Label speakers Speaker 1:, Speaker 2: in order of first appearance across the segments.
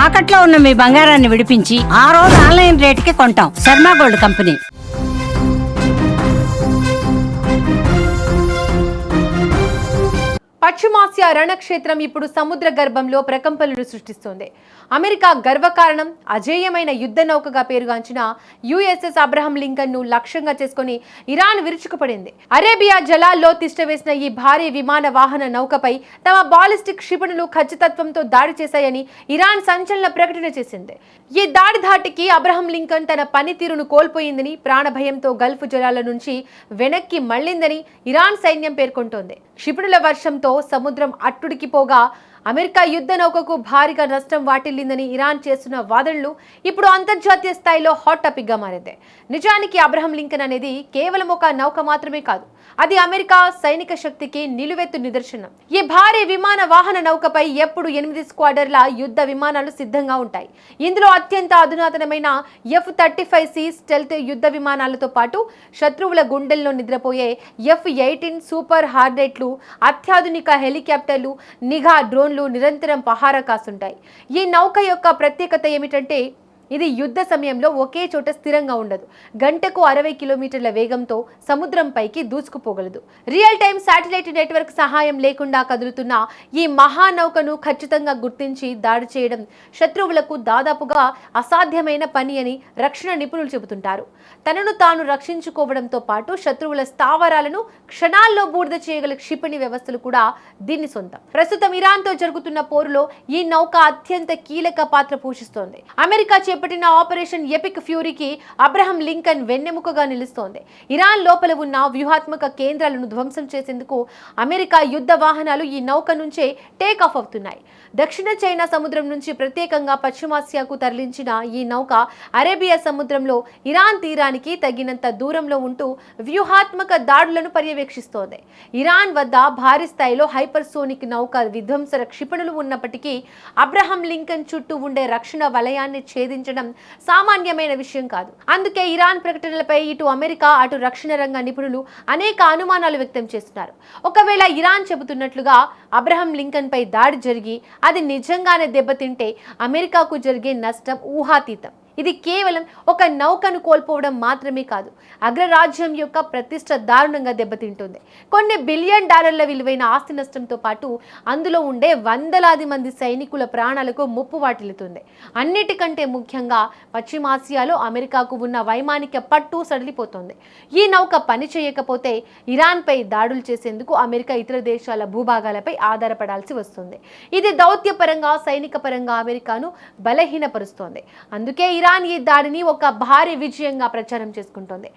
Speaker 1: తాకట్లో ఉన్న మీ బంగారాన్ని విడిపించి ఆ రోజు ఆన్లైన్ రేటుకి కొంటాం. Sharma gold company.
Speaker 2: పశ్చిమాసియా రణక్షేత్రం ఇప్పుడు సముద్ర గర్భంలో ప్రకంపనలు సృష్టిస్తోంది. అమెరికా గర్వకారణం అజేయమైన యుద్ధ నౌకగా పేరుగాంచిన యుఎస్ఎస్ అబ్రహం లింకన్ ను లక్ష్యంగా చేసుకుని ఇరాన్ విరుచుకుపడింది. అరేబియా జలాల్లో తిష్టవేసిన ఈ భారీ విమాన వాహన నౌకపై తమ బాలిస్టిక్ క్షిపణులు ఖచ్చితత్వంతో దాడి చేశాయని ఇరాన్ సంచలన ప్రకటన చేసింది. ఈ దాడి ధాటికి అబ్రహం లింకన్ తన పనితీరును కోల్పోయిందని, ప్రాణభయంతో గల్ఫ్ జలాల నుంచి వెనక్కి మళ్లిందని ఇరాన్ సైన్యం పేర్కొంటోంది. క్షిపణుల వర్షంతో సముద్రం అట్టుడికిపోగా అమెరికా యుద్ధ నౌకకు భారీగా నష్టం వాటిల్లిందని ఇరాన్ చేస్తున్న వాదనలు ఇప్పుడు అంతర్జాతీయ స్థాయిలో హాట్ టాపిక్ గా మారింది. నిజానికి అబ్రహం లింకన్ అనేది కేవలం ఒక నౌక మాత్రమే కాదు, అది అమెరికా సైనిక శక్తికి నిలువెత్తు నిదర్శనం. ఈ భారీ విమాన వాహన నౌకపై ఎప్పుడు 8 స్క్వాడర్ల యుద్ధ విమానాలు సిద్ధంగా ఉంటాయి. ఇందులో అత్యంత అధునాతనమైన F-35C స్టెల్త్ యుద్ధ విమానాలతో పాటు శత్రువుల గుండెల్లో నిద్రపోయే F-18 సూపర్ హార్నెట్లు, అత్యాధునిక హెలికాప్టర్లు, నిఘా డ్రోన్లు నిరంతరం పహారా కాస్తుంటాయి. ఈ నౌక యొక్క ప్రత్యేకత ఏమిటంటే ఇది యుద్ధ సమయంలో ఒకే చోట స్థిరంగా ఉండదు. గంటకు 60 కిలోమీటర్ల వేగంతో సముద్రంపైకి దూసుకుపోగలదు. రియల్ టైం శాటిలైట్ నెట్వర్క్ సహాయం లేకుండా కదులుతున్న ఈ మహానౌకను ఖచ్చితంగా గుర్తించి దాడి చేయడం శత్రువులకు దాదాపుగా అసాధ్యమైన పని అని రక్షణ నిపుణులు చెబుతుంటారు. తనను తాను రక్షించుకోవడంతో పాటు శత్రువుల స్థావరాలను క్షణాల్లో బూడిద చేయగల క్షిపణి వ్యవస్థలు కూడా దీన్ని సొంతం. ప్రస్తుతం ఇరాన్తో జరుగుతున్న పోరులో ఈ నౌక అత్యంత కీలక పాత్ర పోషిస్తోంది. అమెరికా చేపట్టిన ఆపరేషన్ ఎపిక్ ఫ్యూరీకి అబ్రహం లింకన్ వెన్నెముకగా నిలుస్తోంది. ఇరాన్ లోపల ఉన్న వ్యూహాత్మక కేంద్రాలను ధ్వంసం చేసేందుకు అమెరికా యుద్ధ వాహనాలు ఈ నౌక నుంచే టేక్ ఆఫ్ అవుతున్నాయి. దక్షిణ చైనా సముద్రం నుంచి ప్రత్యేకంగా పశ్చిమాసియాకు తరలించిన ఈ నౌక అరేబియా సముద్రంలో ఇరాన్ తీరానికి తగినంత దూరంలో ఉంటూ వ్యూహాత్మక దాడులను పర్యవేక్షిస్తోంది. ఇరాన్ వద్ద భారీ స్థాయిలో హైపర్సోనిక్ నౌక విధ్వంసర క్షిపణులు ఉన్నప్పటికీ అబ్రహం లింకన్ చుట్టూ ఉండే రక్షణ వలయాన్ని ఛేదించడం సామాన్యమైన విషయం కాదు. అందుకే ఇరాన్ ప్రకటనలపై ఇటు అమెరికా అటు రక్షణ రంగ నిపుణులు అనేక అనుమానాలు వ్యక్తం చేస్తున్నారు. ఒకవేళ ఇరాన్ చెబుతున్నట్లుగా అబ్రహం లింకన్ పై దాడి జరిగి అది నిజంగానే దెబ్బతింటే అమెరికాకు జరిగే నష్టం ఊహాతీతం. ఇది కేవలం ఒక నౌకను కోల్పోవడం మాత్రమే కాదు, అగ్రరాజ్యం యొక్క ప్రతిష్ట దారుణంగా దెబ్బతింటుంది. కొన్ని బిలియన్ డాలర్ల విలువైన ఆస్తి నష్టంతో పాటు అందులో ఉండే వందలాది మంది సైనికుల ప్రాణాలకు ముప్పు వాటిల్లుతుంది. అన్నిటికంటే ముఖ్యంగా పశ్చిమాసియాలో అమెరికాకు ఉన్న వైమానిక పట్టు సడలిపోతుంది. ఈ నౌక పని చేయకపోతే ఇరాన్పై దాడులు చేసేందుకు అమెరికా ఇతర దేశాల భూభాగాలపై ఆధారపడాల్సి వస్తుంది. ఇది దౌత్యపరంగా, సైనిక పరంగా అమెరికాను బలహీనపరుస్తోంది. అందుకే ఇరాన్ ఈ దాడిని ఒక భారీ విజయంగా ప్రచారం చేసుకుంటోంది.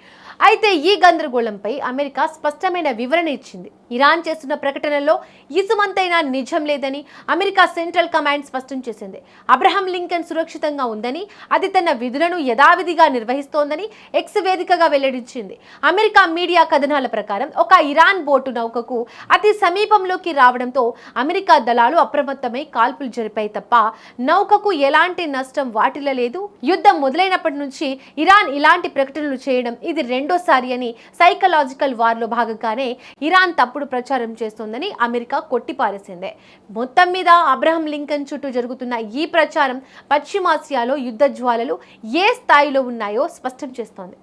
Speaker 2: అయితే ఈ గందరగోళంపై అమెరికా స్పష్టమైన వివరణ ఇచ్చింది. ఇరాన్ చేస్తున్న ప్రకటనలో ఇసుమంతైనా నిజం లేదని అమెరికా సెంట్రల్ కమాండ్ స్పష్టం చేసింది. అబ్రహం లింకన్ సురక్షితంగా ఉందని, అది తన విధులను యథావిధిగా నిర్వహిస్తోందని ఎక్స్ వేదికగా వెల్లడించింది. అమెరికా మీడియా కథనాల ప్రకారం ఒక ఇరాన్ బోటు నౌకకు అతి సమీపంలోకి రావడంతో అమెరికా దళాలు అప్రమత్తమై కాల్పులు జరిపాయి తప్ప నౌకకు ఎలాంటి నష్టం వాటిల్లలేదు. యుద్ధం మొదలైనప్పటి నుంచి ఇరాన్ ఇలాంటి ప్రకటనలు చేయడం ఇది రెండోసారి అని సైకలాజికల్ వార్లో భాగంగానే ఇరాన్ తప్పుడు ప్రచారం చేస్తోందని అమెరికా కొట్టిపారేసింది. మొత్తం మీద అబ్రహం లింకన్ చుట్టూ జరుగుతున్న ఈ ప్రచారం పశ్చిమాసియాలో యుద్ధ జ్వాలలు ఏ స్థాయిలో ఉన్నాయో స్పష్టం చేస్తోంది.